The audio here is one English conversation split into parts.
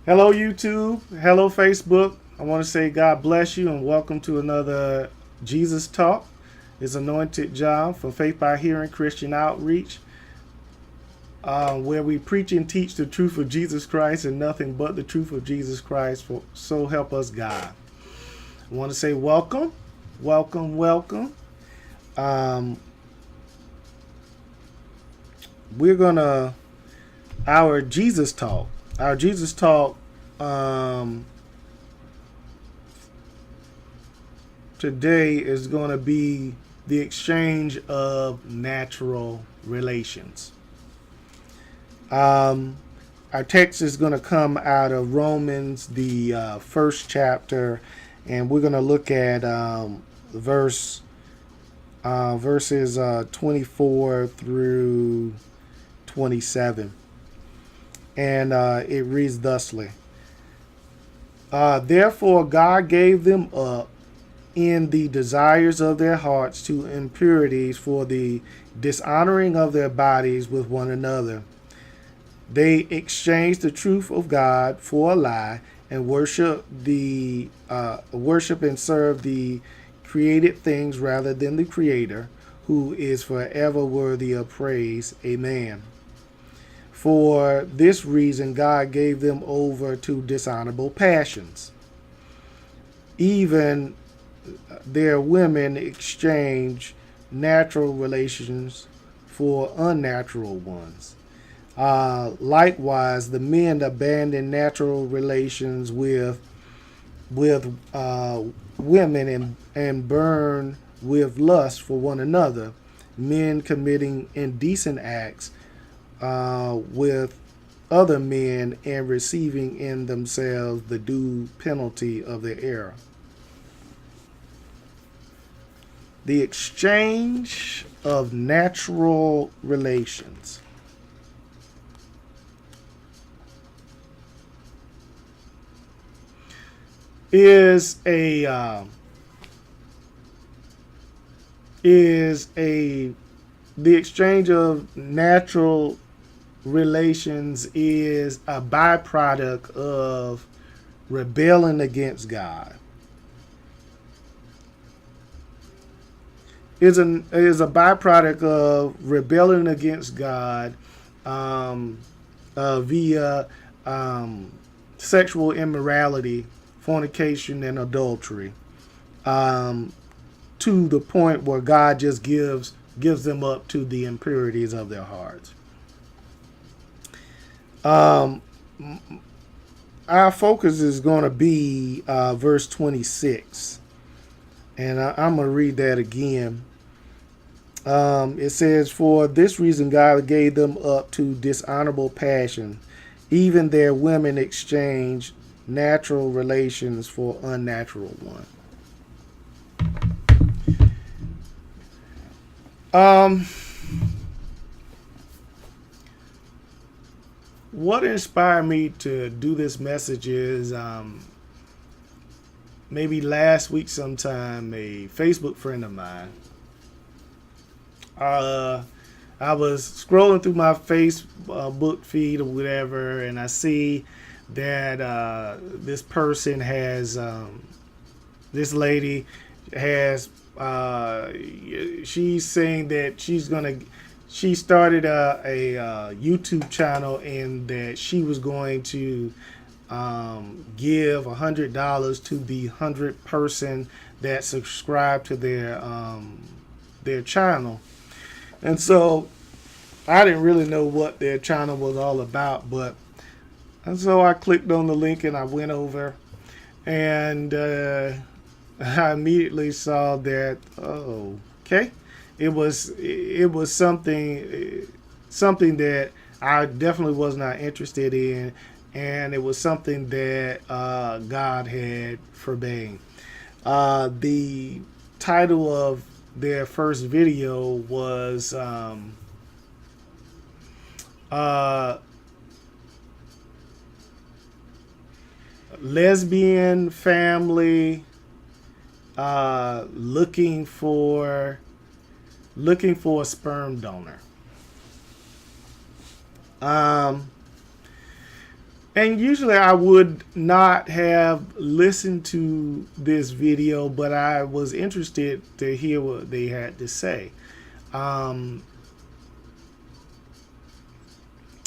Hello, YouTube. Hello, Facebook. I want to say God bless you and welcome to another Jesus Talk. It's Anointed John from Faith by Hearing Christian Outreach, where we preach and teach the truth of Jesus Christ and nothing but the truth of Jesus Christ. So help us God. I want to say welcome, welcome, welcome. Um, we're gonna our Jesus Talk. Our Jesus Talk um, today is going to be the exchange of natural relations. Um, our text is going to come out of Romans, the first chapter, and we're going to look at verses 24 through 27. And it reads thusly. Therefore God gave them up in the desires of their hearts to impurities for the dishonoring of their bodies with one another. They exchanged the truth of God for a lie and worship and serve the created things rather than the Creator, who is forever worthy of praise. Amen. For this reason, God gave them over to dishonorable passions. Even their women exchange natural relations for unnatural ones. Likewise, the men abandon natural relations with women and burn with lust for one another, men committing indecent acts with other men and receiving in themselves the due penalty of their error. The exchange of natural relations. Is a the exchange of natural relations is a byproduct of rebelling against God. Is a byproduct of rebelling against God via sexual immorality, fornication, and adultery, to the point where God just gives them up to the impurities of their hearts. Our focus is going to be verse 26, and I'm going to read that again. It says, "For this reason God gave them up to dishonorable passion. Even their women exchanged natural relations for unnatural ones." What inspired me to do this message is maybe last week sometime, a Facebook friend of mine, I was scrolling through my Facebook feed or whatever, and I see that this person has, this lady has, she's saying that she started a YouTube channel and that she was going to give $100 to the 100th person that subscribed to their channel. And so I didn't really know what their channel was all about, and so I clicked on the link and I went over, and I immediately saw that, oh, okay, it was something that I definitely was not interested in, and it was something that God had forbade. The title of their first video was lesbian family looking for a sperm donor. And usually I would not have listened to this video, but I was interested to hear what they had to say. Um,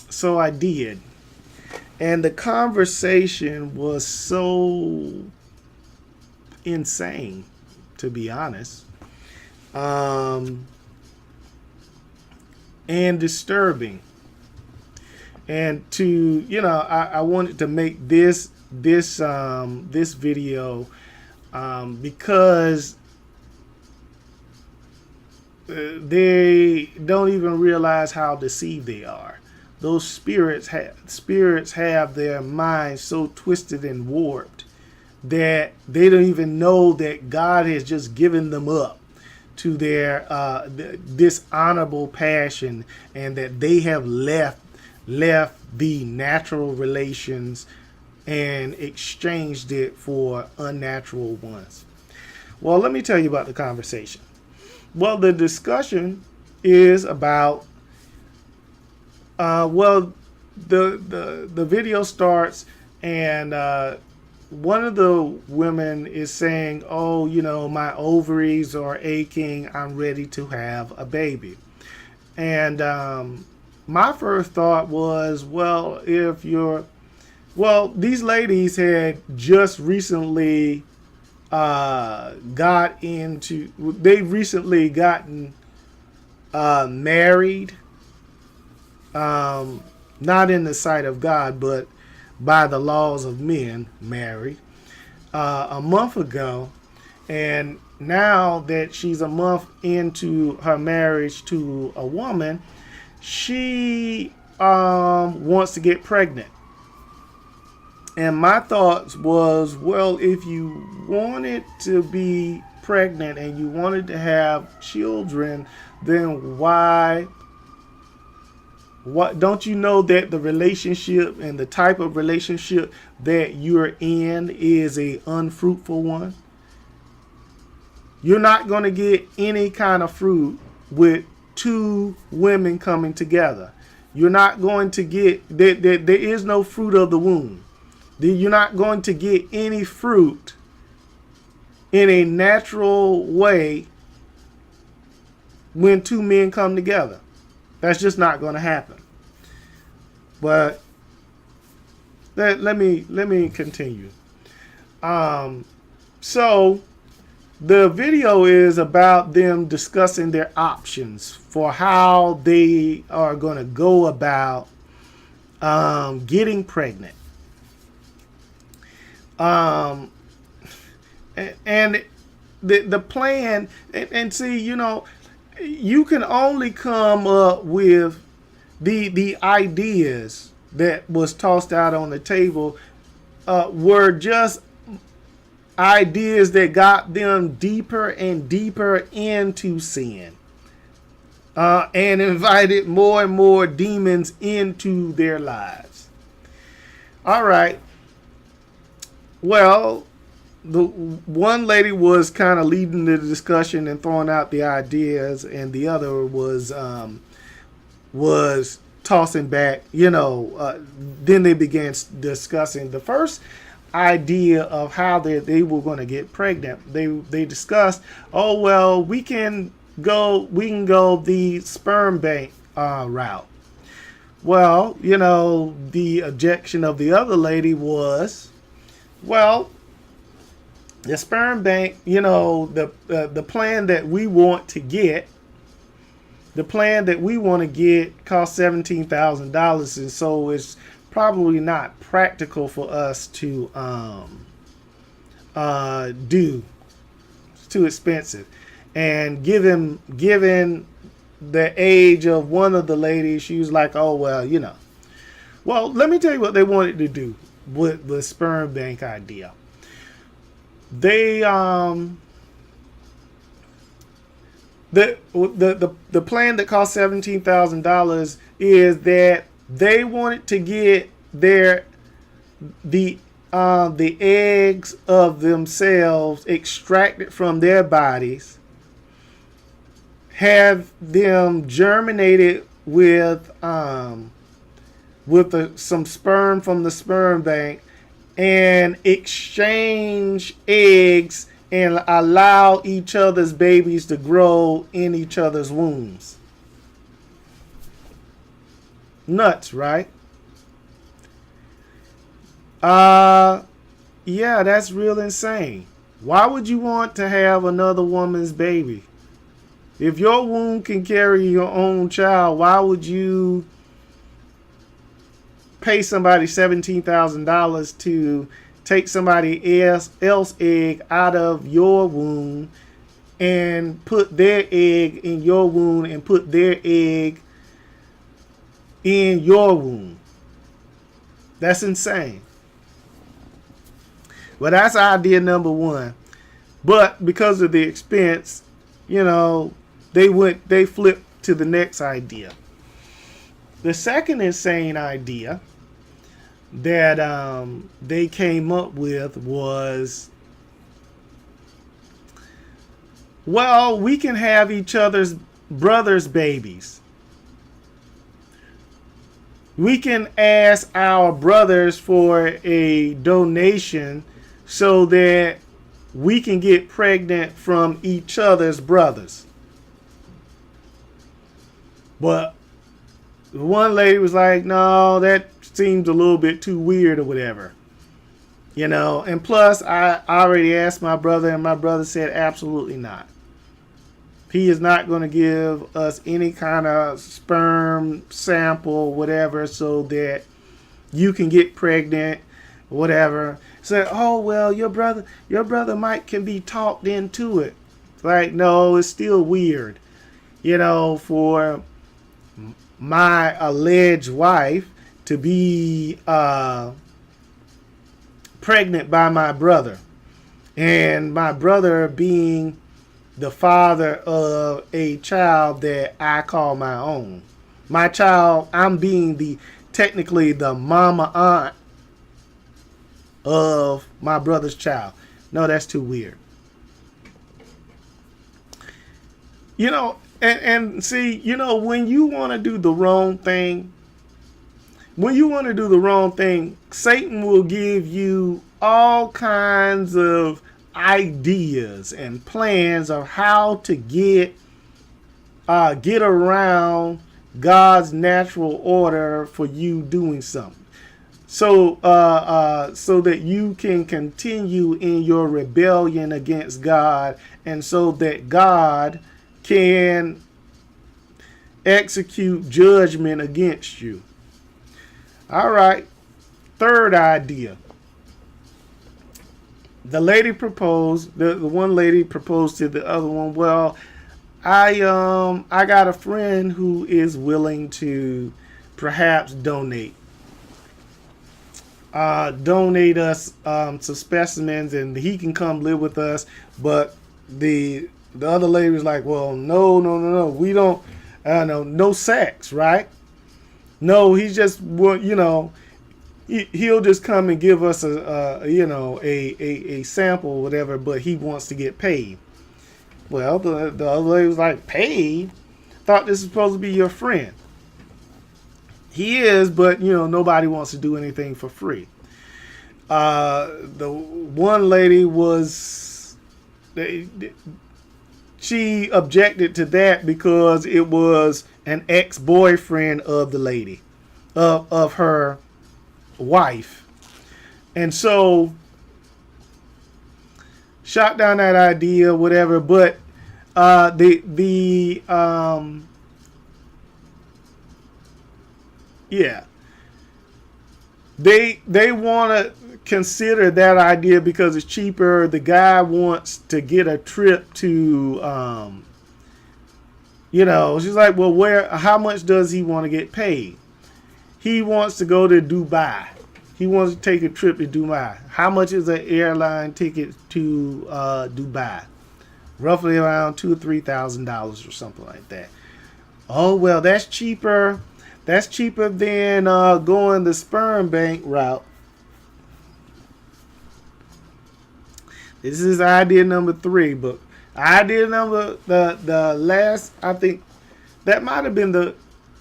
so I did. And the conversation was so insane, to be honest, um, and disturbing. And to, I wanted to make this video because they don't even realize how deceived they are. Those spirits have their minds so twisted and warped that they don't even know that God has just given them up to their dishonorable passion, and that they have left the natural relations and exchanged it for unnatural ones. Well, let me tell you about the conversation. Well, the discussion is about the video starts, and one of the women is saying, "Oh, my ovaries are aching. I'm ready to have a baby." And my first thought was, well, these ladies had just recently they've recently gotten married, not in the sight of God, but by the laws of men, married a month ago. And now that she's a month into her marriage to a woman, she wants to get pregnant. And my thoughts was, well, if you wanted to be pregnant and you wanted to have children, then what don't you know that the relationship and the type of relationship that you're in is a unfruitful one? You're not going to get any kind of fruit with two women coming together. You're not going to get, there is no fruit of the womb. You're not going to get any fruit in a natural way when two men come together. That's just not going to happen. But let me continue. So the video is about them discussing their options for how they are going to go about getting pregnant. And the plan, and see, you can only come up with the ideas that was tossed out on the table were just ideas that got them deeper and deeper into sin, and invited more and more demons into their lives. All right. Well, the one lady was kind of leading the discussion and throwing out the ideas, and the other was tossing back. Then they began discussing the first idea of how they were going to get pregnant. They discussed, oh well, we can go the sperm bank route. Well, the objection of the other lady was, well, the sperm bank, the plan that we want to get, costs $17,000, and so it's probably not practical for us to do. It's too expensive. And given the age of one of the ladies, she was like, oh well, Well, let me tell you what they wanted to do with the sperm bank idea. They the plan that cost $17,000 is that they wanted to get the eggs of themselves extracted from their bodies, have them germinated with with some sperm from the sperm bank and exchange eggs and allow each other's babies to grow in each other's wombs. Nuts, right? Yeah, that's real insane. Why would you want to have another woman's baby? If your womb can carry your own child, why would you pay somebody $17,000 to take somebody else's egg out of your womb and put their egg in your womb and put their egg in your womb? That's insane. Well, that's idea number one. But because of the expense, they flipped to the next idea. The second insane idea that they came up with was, well, we can have each other's brothers' babies. We can ask our brothers for a donation so that we can get pregnant from each other's brothers. But one lady was like, no, that seems a little bit too weird or whatever. And plus I already asked my brother and my brother said absolutely not. He is not going to give us any kind of sperm sample, whatever, so that you can get pregnant, whatever. So, oh, well, your brother Mike can be talked into it. Like, no, it's still weird. For my alleged wife to be pregnant by my brother. And my brother being the father of a child that I call my own. My child, I'm being technically the mama aunt of my brother's child. No, that's too weird. And see, when you want to do the wrong thing, Satan will give you all kinds of ideas and plans of how to get around God's natural order for you doing something. So that you can continue in your rebellion against God, and so that God can execute judgment against you. All right. Third idea. The lady proposed, the one lady proposed to the other one, well, I got a friend who is willing to perhaps donate us some specimens, and he can come live with us. But the other lady was like, well, no, we don't, no sex, right? No, he's just, he'll just come and give us a sample or whatever, but he wants to get paid. Well, the other lady was like, paid? Thought this was supposed to be your friend. He is, but nobody wants to do anything for free. The one lady she objected to that because it was an ex-boyfriend of the lady, of her wife. And so shot down that idea, whatever, but they want to consider that idea because it's cheaper. The guy wants to get a trip to she's like, well, how much does he want to get paid? He wants to go to Dubai. He wants to take a trip to Dubai. How much is an airline ticket to Dubai? Roughly around $2,000 or $3,000 or something like that. Oh, well, that's cheaper. That's cheaper than going the sperm bank route. This is idea number 3, but idea number the last, I think that might have been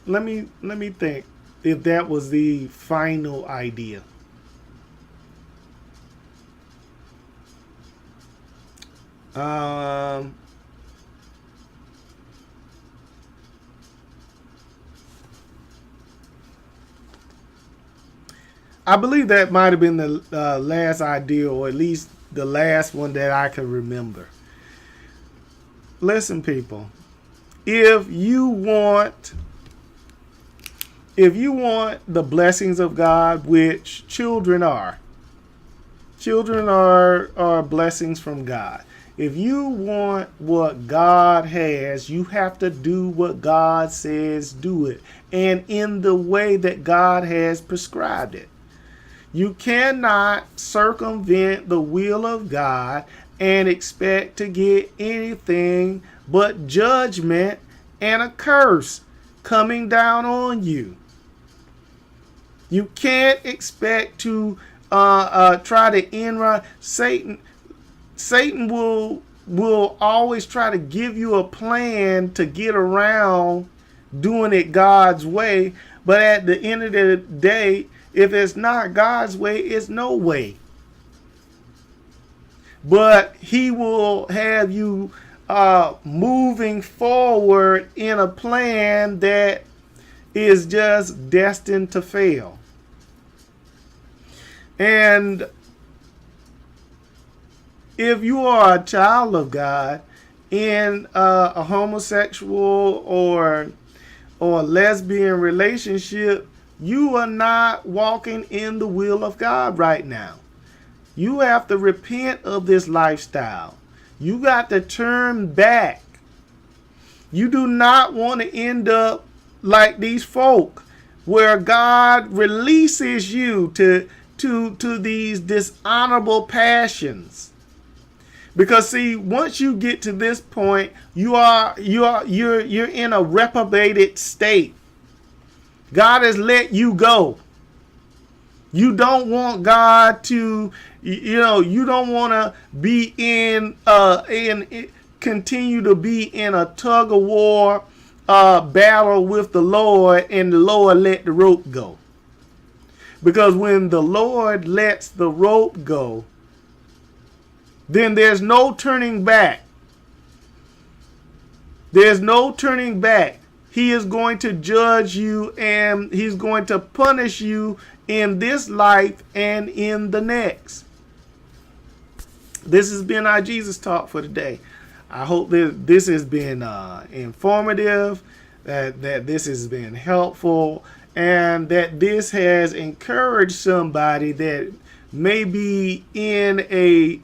let me think. that was the final idea. I believe that might have been the last idea, or at least the last one that I can remember. Listen, people, if you want the blessings of God, which children are blessings from God. If you want what God has, you have to do what God says do it, and in the way that God has prescribed it. You cannot circumvent the will of God and expect to get anything but judgment and a curse coming down on you. You can't expect to try to end run. Satan will always try to give you a plan to get around doing it God's way. But at the end of the day, if it's not God's way, it's no way. But he will have you moving forward in a plan that is just destined to fail. And if you are a child of God in a homosexual or lesbian relationship, you are not walking in the will of God right now. You have to repent of this lifestyle. You got to turn back. You do not want to end up like these folk, where God releases you to these dishonorable passions. Because see, once you get to this point, you're in a reprobated state. God has let you go. You don't want God to, you don't want to be continue to be in a tug of war battle with the Lord, and the Lord let the rope go. Because when the Lord lets the rope go, then there's no turning back. There's no turning back. He is going to judge you, and he's going to punish you in this life and in the next. This has been our Jesus Talk for today. I hope that this has been informative, that this has been helpful, and that this has encouraged somebody that may be in a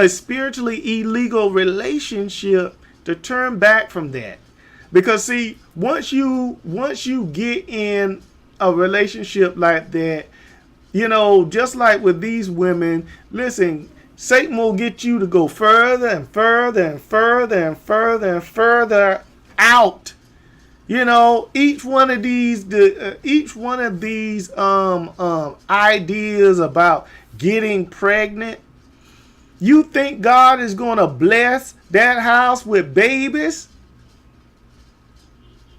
spiritually illegal relationship to turn back from that. Because see, once you get in a relationship like that, just like with these women, listen, Satan will get you to go further and further and further and further and further out. Each one of these ideas about getting pregnant, you think God is going to bless that house with babies?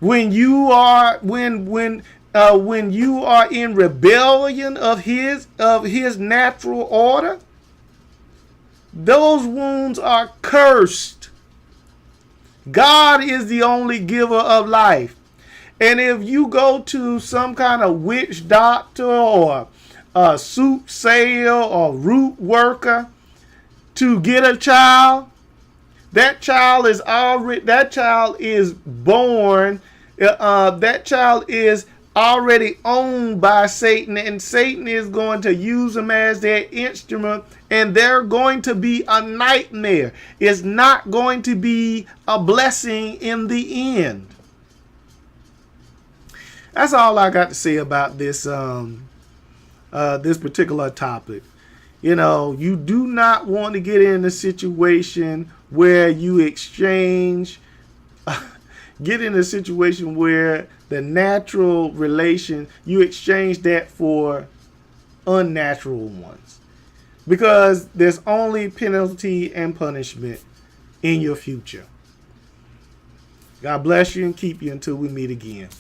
When you are in rebellion of his natural order, those wounds are cursed. God is the only giver of life. And if you go to some kind of witch doctor or a soothsayer or root worker to get a child, that child is born. That child is already owned by Satan, and Satan is going to use them as their instrument, and they're going to be a nightmare. It's not going to be a blessing in the end. That's all I got to say about this this particular topic. You do not want to get in a situation where you exchange get in a situation where the natural relation, you exchange that for unnatural ones. Because there's only penalty and punishment in your future. God bless you and keep you until we meet again.